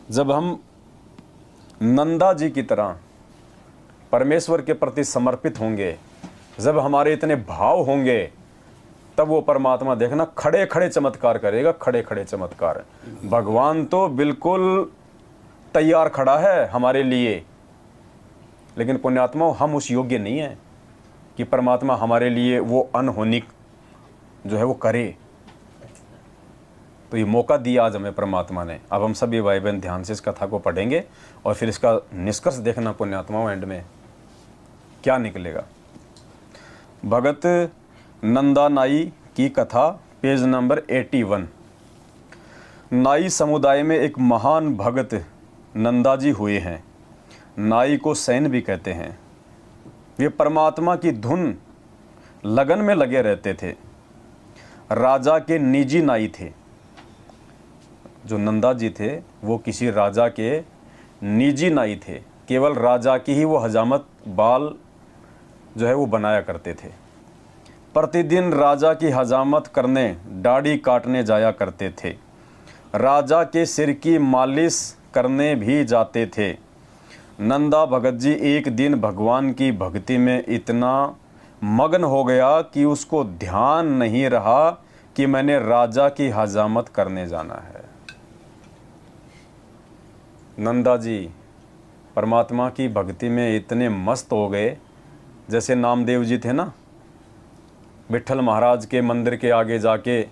जब हम नंदा जी की तरह परमेश्वर के प्रति समर्पित होंगे, जब हमारे इतने भाव होंगे, तब वो परमात्मा देखना खड़े खड़े चमत्कार करेगा। खड़े खड़े चमत्कार। भगवान तो बिल्कुल तैयार खड़ा है हमारे लिए, लेकिन पुण्यात्मा हम उस योग्य नहीं है कि परमात्मा हमारे लिए वो अनहोनी जो है वो करे। तो ये मौका दिया आज हमें परमात्मा ने। अब हम सभी भाई बहन ध्यान से इस कथा को पढ़ेंगे और फिर इसका निष्कर्ष देखना पुण्यात्माओं एंड में क्या निकलेगा। भगत नंदा नाई की कथा, पेज नंबर 81। नाई समुदाय में एक महान भगत नंदा जी हुए हैं। नाई को सैन भी कहते हैं। वे परमात्मा की धुन लगन में लगे रहते थे। राजा के निजी नाई थे। जो नंदा जी थे वो किसी राजा के निजी नाई थे। केवल राजा की ही वो हजामत बाल जो है वो बनाया करते थे। प्रतिदिन राजा की हजामत करने, दाढ़ी काटने जाया करते थे। राजा के सिर की मालिश करने भी जाते थे। नंदा भगत जी एक दिन भगवान की भक्ति में इतना मगन हो गया कि उसको ध्यान नहीं रहा कि मैंने राजा की हजामत करने जाना है। नंदा जी परमात्मा की भक्ति में इतने मस्त हो गए, जैसे नामदेव जी थे ना, विट्ठल महाराज के मंदिर के आगे जाके,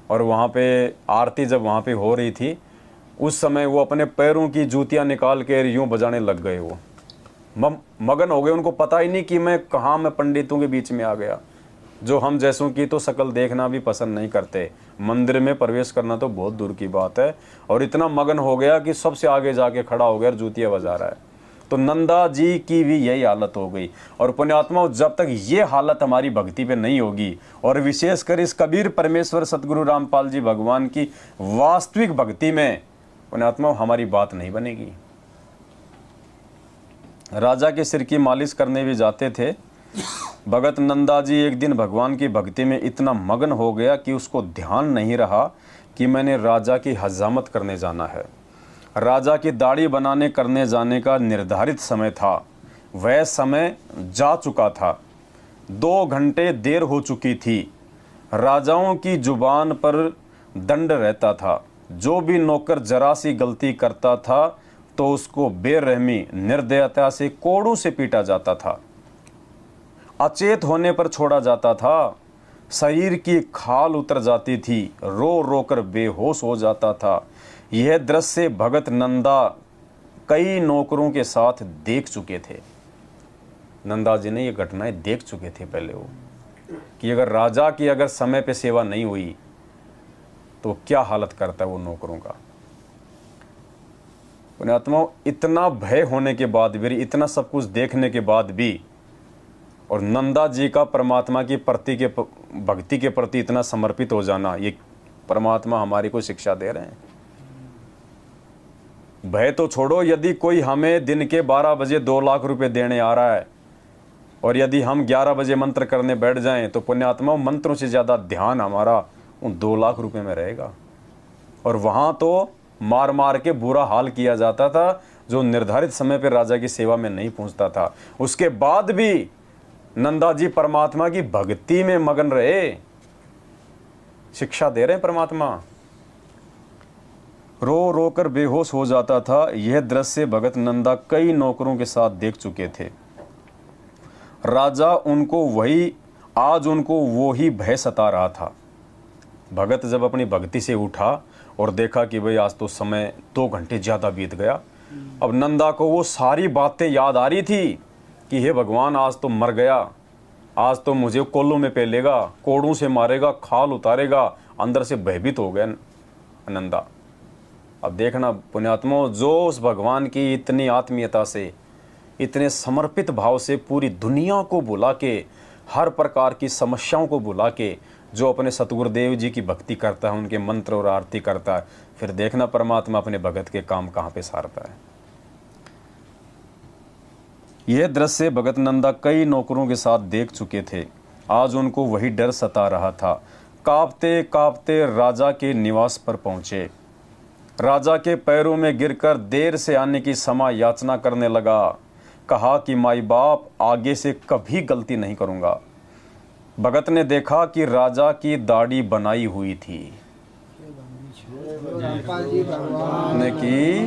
और वहाँ पे आरती जब वहाँ पे हो रही थी, उस समय वो अपने पैरों की जूतियाँ निकाल के यूँ बजाने लग गए। वो मगन हो गए। उनको पता ही नहीं कि मैं कहाँ मैं पंडितों के बीच में आ गया। जो हम जैसों की तो शक्ल देखना भी पसंद नहीं करते, मंदिर में प्रवेश करना तो बहुत दूर की बात है। और इतना मगन हो गया कि सबसे आगे जाके खड़ा हो गया और जूतियाँ बजा रहा है। तो नंदा जी की भी यही हालत हो गई। और पुण्यात्मा, जब तक ये हालत हमारी भक्ति पे नहीं होगी, और विशेषकर इस कबीर परमेश्वर सतगुरु रामपाल जी भगवान की वास्तविक भक्ति में, पुण्यात्मा हमारी बात नहीं बनेगी। राजा के सिर की मालिश करने भी जाते थे। भगत नंदा जी एक दिन भगवान की भक्ति में इतना मगन हो गया कि उसको ध्यान नहीं रहा कि मैंने राजा की हजामत करने जाना है। राजा की दाढ़ी बनाने करने जाने का निर्धारित समय था। वह समय जा चुका था। 2 घंटे देर हो चुकी थी। राजाओं की जुबान पर दंड रहता था। जो भी नौकर जरा सी गलती करता था तो उसको बेरहमी निर्दयता से कोड़ों से पीटा जाता था। अचेत होने पर छोड़ा जाता था। शरीर की खाल उतर जाती थी। रो रो कर बेहोश हो जाता था। यह दृश्य भगत नंदा कई नौकरों के साथ देख चुके थे। नंदा जी ने ये घटनाएं देख चुके थे पहले वो, कि अगर राजा की अगर समय पे सेवा नहीं हुई तो क्या हालत करता है वो नौकरों का। पुण्यात्मा, इतना भय होने के बाद भी, इतना सब कुछ देखने के बाद भी, और नंदा जी का परमात्मा की प्रति के भक्ति के प्रति इतना समर्पित हो जाना, ये परमात्मा हमारी को शिक्षा दे रहे हैं। भय तो छोड़ो, यदि कोई हमें दिन के 12 बजे 2 लाख रुपए देने आ रहा है, और यदि हम 11 बजे मंत्र करने बैठ जाएं, तो पुण्यात्मा मंत्रों से ज़्यादा ध्यान हमारा उन 2 लाख रुपए में रहेगा। और वहाँ तो मार मार के बुरा हाल किया जाता था जो निर्धारित समय पर राजा की सेवा में नहीं पहुँचता था। उसके बाद भी नंदा जी परमात्मा की भक्ति में मगन रहे। शिक्षा दे रहे हैं परमात्मा। रो रो कर बेहोश हो जाता था। यह दृश्य भगत नंदा कई नौकरों के साथ देख चुके थे। राजा उनको वही, आज उनको वो ही भय सता रहा था। भगत जब अपनी भक्ति से उठा और देखा कि भाई आज तो समय 2 घंटे ज़्यादा बीत गया, अब नंदा को वो सारी बातें याद आ रही थी कि हे भगवान, आज तो मर गया, आज तो मुझे कोल्लों में पेलेगा, कोड़ों से मारेगा, खाल उतारेगा। अंदर से भयभीत हो गया नंदा। अब देखना पुण्यात्मा, जो उस भगवान की इतनी आत्मीयता से, इतने समर्पित भाव से पूरी दुनिया को बुला के, हर प्रकार की समस्याओं को बुला के, जो अपने सतगुरुदेव जी की भक्ति करता है, उनके मंत्र और आरती करता है, फिर देखना परमात्मा अपने भगत के काम कहाँ पे सारता है। यह दृश्य भगत नंदा कई नौकरों के साथ देख चुके थे। आज उनको वही डर सता रहा था। कांपते कांपते राजा के निवास पर पहुंचे। राजा के पैरों में गिरकर देर से आने की क्षमा याचना करने लगा। कहा कि माई बाप, आगे से कभी गलती नहीं करूँगा। भगत ने देखा कि राजा की दाढ़ी बनाई हुई थी। ने की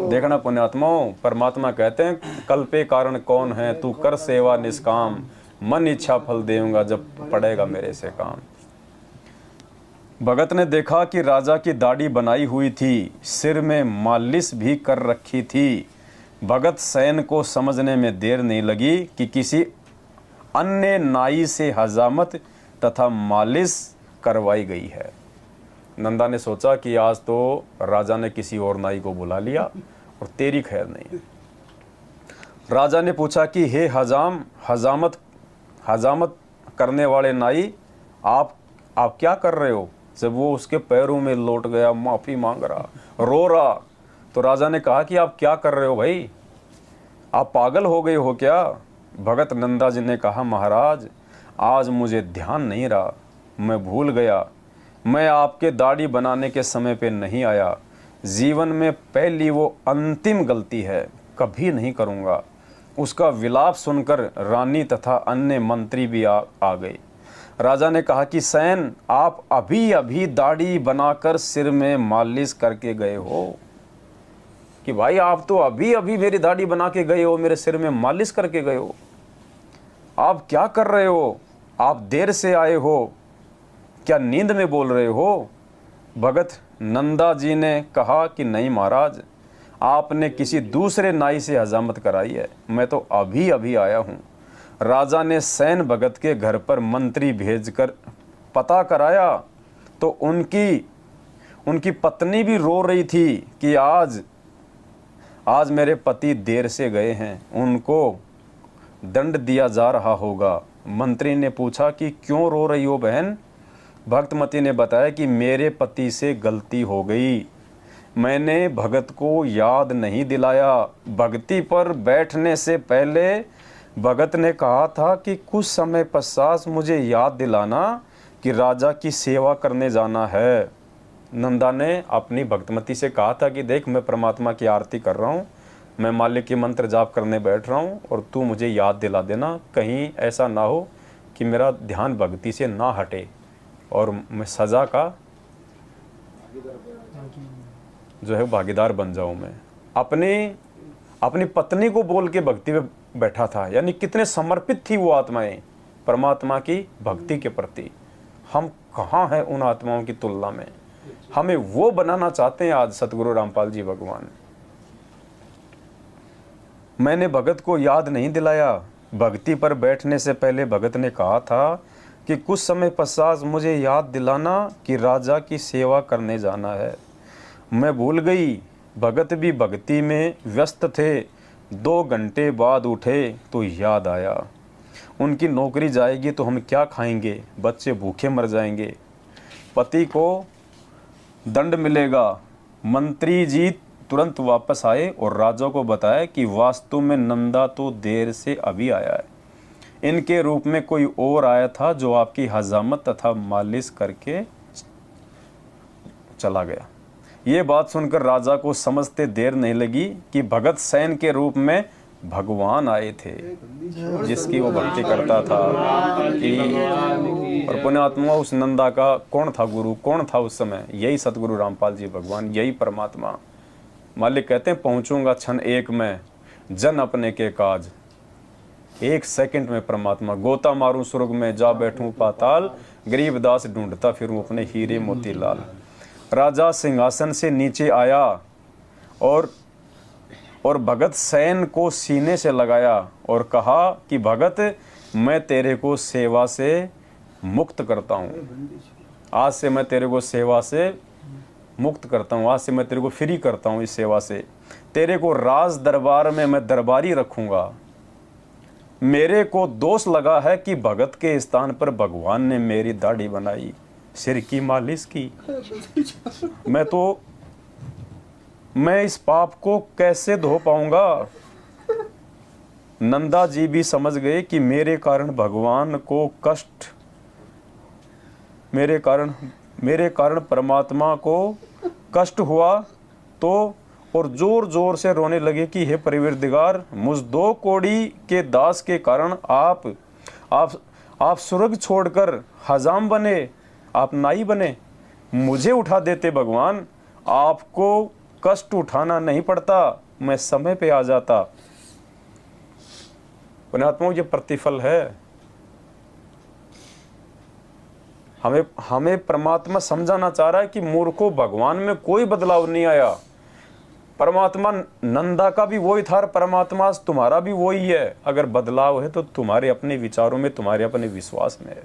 देखना पुण्यात्माओं, परमात्मा कहते हैं कल पे कारण कौन है, तू कर सेवा निष्काम, मन इच्छा फल देऊंगा जब पड़ेगा मेरे से काम। भगत ने देखा कि राजा की दाढ़ी बनाई हुई थी, सिर में मालिश भी कर रखी थी। भगत सैन को समझने में देर नहीं लगी कि किसी अन्य नाई से हजामत तथा मालिश करवाई गई है। नंदा ने सोचा कि आज तो राजा ने किसी और नाई को बुला लिया और तेरी खैर नहीं। राजा ने पूछा कि हे हजामत करने वाले नाई, आप क्या कर रहे हो? जब वो उसके पैरों में लौट गया, माफ़ी मांग रहा, रो रहा, तो राजा ने कहा कि आप क्या कर रहे हो भाई, आप पागल हो गए हो क्या? भगत नंदा जी ने कहा, महाराज आज मुझे ध्यान नहीं रहा, मैं भूल गया, मैं आपके दाढ़ी बनाने के समय पे नहीं आया। जीवन में पहली वो अंतिम गलती है, कभी नहीं करूँगा। उसका विलाप सुनकर रानी तथा अन्य मंत्री भी आ गए। राजा ने कहा कि सैन, आप अभी अभी दाढ़ी बनाकर सिर में मालिश करके गए हो। कि भाई आप तो अभी अभी मेरी दाढ़ी बना के गए हो, मेरे सिर में मालिश करके गए हो, आप क्या कर रहे हो? आप देर से आए हो, क्या नींद में बोल रहे हो? भगत नंदा जी ने कहा कि नहीं महाराज, आपने किसी दूसरे नाई से हजामत कराई है, मैं तो अभी अभी आया हूँ। राजा ने सैन भगत के घर पर मंत्री भेजकर पता कराया तो उनकी पत्नी भी रो रही थी कि आज मेरे पति देर से गए हैं, उनको दंड दिया जा रहा होगा। मंत्री ने पूछा कि क्यों रो रही हो बहन? भक्तमती ने बताया कि मेरे पति से गलती हो गई, मैंने भगत को याद नहीं दिलाया। भक्ति पर बैठने से पहले भगत ने कहा था कि कुछ समय पश्चात मुझे याद दिलाना कि राजा की सेवा करने जाना है। नंदा ने अपनी भक्तमती से कहा था कि देख, मैं परमात्मा की आरती कर रहा हूँ, मैं मालिक की मंत्र जाप करने बैठ रहा हूँ और तू मुझे याद दिला देना, कहीं ऐसा ना हो कि मेरा ध्यान भक्ति से ना हटे और मैं सज़ा का जो है भागीदार बन जाऊँ। मैं अपनी पत्नी को बोल के भक्ति में बैठा था, यानी कितने समर्पित थी वो आत्माएं परमात्मा की भक्ति के प्रति। हम कहाँ हैं उन आत्माओं की तुलना में? हमें वो बनाना चाहते हैं आज सतगुरु रामपाल जी भगवान। मैंने भगत को याद नहीं दिलाया। भक्ति पर बैठने से पहले भगत ने कहा था कि कुछ समय पश्चात मुझे याद दिलाना कि राजा की सेवा करने जाना है। मैं भूल गई। भगत भी भक्ति में व्यस्त थे। 2 घंटे बाद उठे तो याद आया, उनकी नौकरी जाएगी तो हम क्या खाएंगे, बच्चे भूखे मर जाएंगे, पति को दंड मिलेगा। मंत्री जी तुरंत वापस आए और राजा को बताया कि वास्तव में नंदा तो देर से अभी आया है, इनके रूप में कोई और आया था जो आपकी हजामत तथा मालिश करके चला गया। ये बात सुनकर राजा को समझते देर नहीं लगी कि भगत सैन के रूप में भगवान आए थे जिसकी वो भक्ति करता था। कि और पुण्यात्मा उस नंदा का कौन था गुरु, कौन था उस समय? यही सतगुरु रामपाल जी भगवान, यही परमात्मा। मालिक कहते हैं पहुंचूंगा क्षण एक में जन अपने के काज। 1 सेकंड में परमात्मा, गोता मारूं स्वर्ग में जा बैठूं पाताल, गरीबदास ढूंढता फिरूं अपने हीरे मोती लाल। राजा सिंहासन से नीचे आया और भगत सैन को सीने से लगाया और कहा कि भगत, मैं तेरे को सेवा से मुक्त करता हूँ। आज से मैं तेरे को सेवा से मुक्त करता हूँ, आज से मैं तेरे को फ्री करता हूँ इस सेवा से। तेरे को राज दरबार में मैं दरबारी रखूँगा। मेरे को दोष लगा है कि भगत के स्थान पर भगवान ने मेरी दाढ़ी बनाई, सिर की मालिश की। मैं इस पाप को कैसे धो पाऊंगा? नंदा जी भी समझ गए कि मेरे कारण भगवान को कष्ट, मेरे कारण परमात्मा को कष्ट हुआ तो और जोर जोर से रोने लगे कि हे परवरदिगार, मुझ 2 कौड़ी के दास के कारण आप स्वर्ग छोड़कर हजाम बने, आप नाई बने, मुझे उठा देते भगवान, आपको कष्ट उठाना नहीं पड़ता, मैं समय पे आ जाता। पुण्यात्माओं, ये प्रतिफल है। हमें परमात्मा समझाना चाह रहा है कि मूर्खों, भगवान में कोई बदलाव नहीं आया। परमात्मा नंदा का भी वही था, परमात्मा तुम्हारा भी वही है। अगर बदलाव है तो तुम्हारे अपने विचारों में, तुम्हारे अपने विश्वास में है।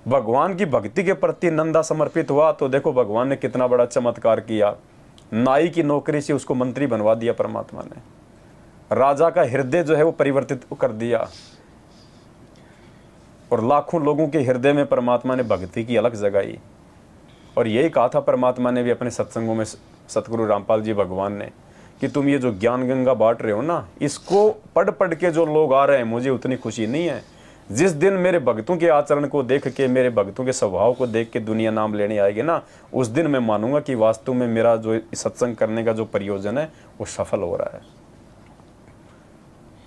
भगवान की भक्ति के प्रति नंदा समर्पित हुआ तो देखो भगवान ने कितना बड़ा चमत्कार किया। नाई की नौकरी से उसको मंत्री बनवा दिया परमात्मा ने। राजा का हृदय जो है वो परिवर्तित कर दिया और लाखों लोगों के हृदय में परमात्मा ने भक्ति की अलग जगाई। और यही कहा था परमात्मा ने भी अपने सत्संगों में, सतगुरु रामपाल जी भगवान ने, कि तुम ये जो ज्ञान गंगा बांट रहे हो ना, इसको पढ़ पढ़ के जो लोग आ रहे हैं, मुझे उतनी खुशी नहीं है। जिस दिन मेरे भक्तों के आचरण को देख के, मेरे भक्तों के स्वभाव को देख के दुनिया नाम लेने आएगी ना, उस दिन मैं मानूंगा कि वास्तव में मेरा जो सत्संग करने का जो प्रयोजन है वो सफल हो रहा है।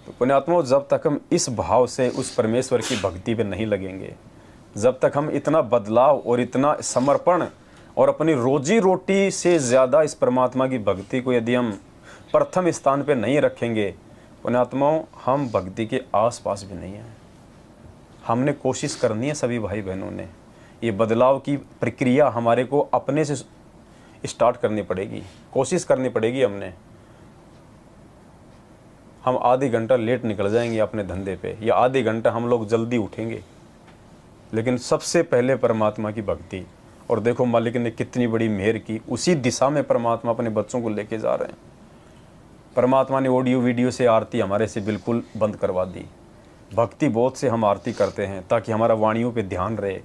तो पुण्यात्माओं, जब तक हम इस भाव से उस परमेश्वर की भक्ति पे नहीं लगेंगे, जब तक हम इतना बदलाव और इतना समर्पण और अपनी रोजी रोटी से ज़्यादा इस परमात्मा की भक्ति को यदि हम प्रथम स्थान पे नहीं रखेंगे, पुण्यात्माओं, हम भक्ति के आसपास भी नहीं हैं। हमने कोशिश करनी है सभी भाई बहनों ने। ये बदलाव की प्रक्रिया हमारे को अपने से स्टार्ट करनी पड़ेगी, कोशिश करनी पड़ेगी हमने। हम आधे घंटा लेट निकल जाएंगे अपने धंधे पे, या आधे घंटा हम लोग जल्दी उठेंगे, लेकिन सबसे पहले परमात्मा की भक्ति। और देखो मालिक ने कितनी बड़ी मेहर की, उसी दिशा में परमात्मा अपने बच्चों को लेके जा रहे हैं। परमात्मा ने ऑडियो वीडियो से आरती हमारे से बिल्कुल बंद करवा दी। भक्ति बोध से हम आरती करते हैं ताकि हमारा वाणियों पे ध्यान रहे।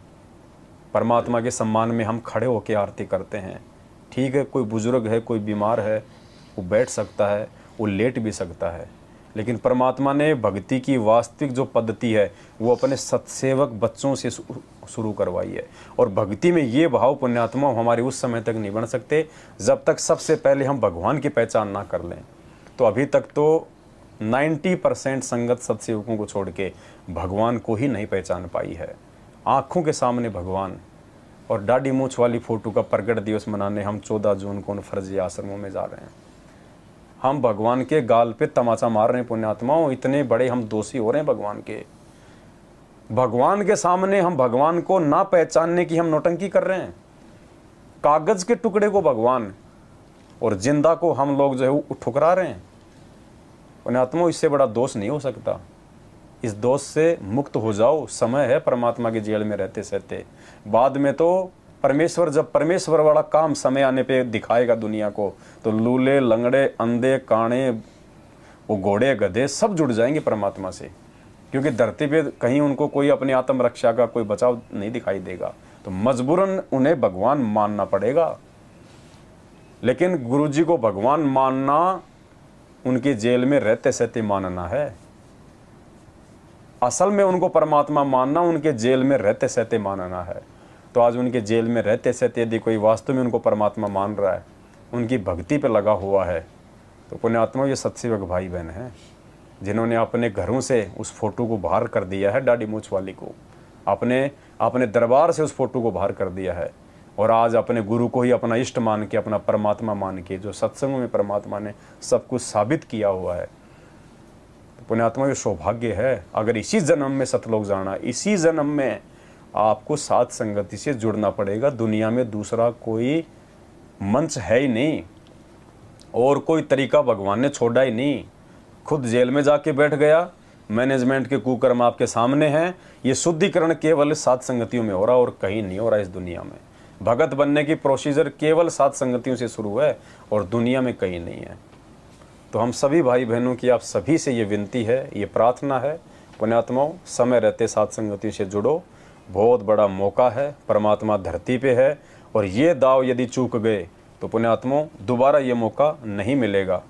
परमात्मा के सम्मान में हम खड़े होकर आरती करते हैं। ठीक है, कोई बुजुर्ग है, कोई बीमार है, वो बैठ सकता है, वो लेट भी सकता है, लेकिन परमात्मा ने भक्ति की वास्तविक जो पद्धति है वो अपने सत्सेवक बच्चों से शुरू करवाई है। और भक्ति में ये भाव पुण्यात्मा हमारे उस समय तक नहीं बन सकते जब तक सबसे पहले हम भगवान की पहचान ना कर लें। तो अभी तक तो 90% संगत सत्सेवकों को छोड़ के भगवान को ही नहीं पहचान पाई है। आँखों के सामने भगवान और दाढ़ी मूछ वाली फ़ोटो का प्रगट दिवस मनाने हम 14 जून को उन फर्जी आश्रमों में जा रहे हैं। हम भगवान के गाल पे तमाचा मार रहे हैं पुण्यात्माओं। इतने बड़े हम दोषी हो रहे हैं भगवान के। भगवान के सामने हम भगवान को ना पहचानने की हम नौटंकी कर रहे हैं। कागज के टुकड़े को भगवान और जिंदा को हम लोग जो है वो ठुकरा रहे हैं। पुण्यात्माओं, इससे बड़ा दोष नहीं हो सकता। इस दोष से मुक्त हो जाओ। समय है परमात्मा की जेल में रहते सहते। बाद में तो परमेश्वर, जब परमेश्वर वाला काम समय आने पे दिखाएगा दुनिया को, तो लूले, लंगड़े, अंधे, काणे, वो घोड़े, गधे सब जुड़ जाएंगे परमात्मा से, क्योंकि धरती पे कहीं उनको कोई अपनी आत्मरक्षा का कोई बचाव नहीं दिखाई देगा। तो मजबूरन उन्हें भगवान मानना पड़ेगा। लेकिन गुरुजी को भगवान मानना उनके जेल में रहते सहते मानना है। असल में उनको परमात्मा मानना उनके जेल में रहते सहते मानना है। तो आज उनके जेल में रहते सहते यदि कोई वास्तव में उनको परमात्मा मान रहा है, उनकी भक्ति पे लगा हुआ है, तो पुण्यात्मा ये सत्सेवक भाई बहन हैं जिन्होंने अपने घरों से उस फोटो को बाहर कर दिया है, दाढ़ी मूछ वाली को, अपने दरबार से उस फोटो को बाहर कर दिया है, और आज अपने गुरु को ही अपना इष्ट मान के, अपना परमात्मा मान के, जो सत्संगों में परमात्मा ने सब कुछ साबित किया हुआ है। तो पुण्यात्मा ये सौभाग्य है। अगर इसी जन्म में सतलोक जाना, इसी जन्म में आपको साथ संगति से जुड़ना पड़ेगा। दुनिया में दूसरा कोई मंच है ही नहीं, और कोई तरीका भगवान ने छोड़ा ही नहीं। खुद जेल में जाके बैठ गया। मैनेजमेंट के कुकर्म आपके सामने हैं। ये शुद्धिकरण केवल साथ संगतियों में हो रहा और कहीं नहीं हो रहा। इस दुनिया में भगत बनने की प्रोसीजर केवल साथ संगतियों से शुरू है और दुनिया में कहीं नहीं है। तो हम सभी भाई बहनों की आप सभी से ये विनती है, ये प्रार्थना है, पुण्यात्माओं, समय रहते साथ संगतियों से जुड़ो। बहुत बड़ा मौका है, परमात्मा धरती पे है, और ये दाव यदि चूक गए तो पुण्यात्माओं दोबारा ये मौका नहीं मिलेगा।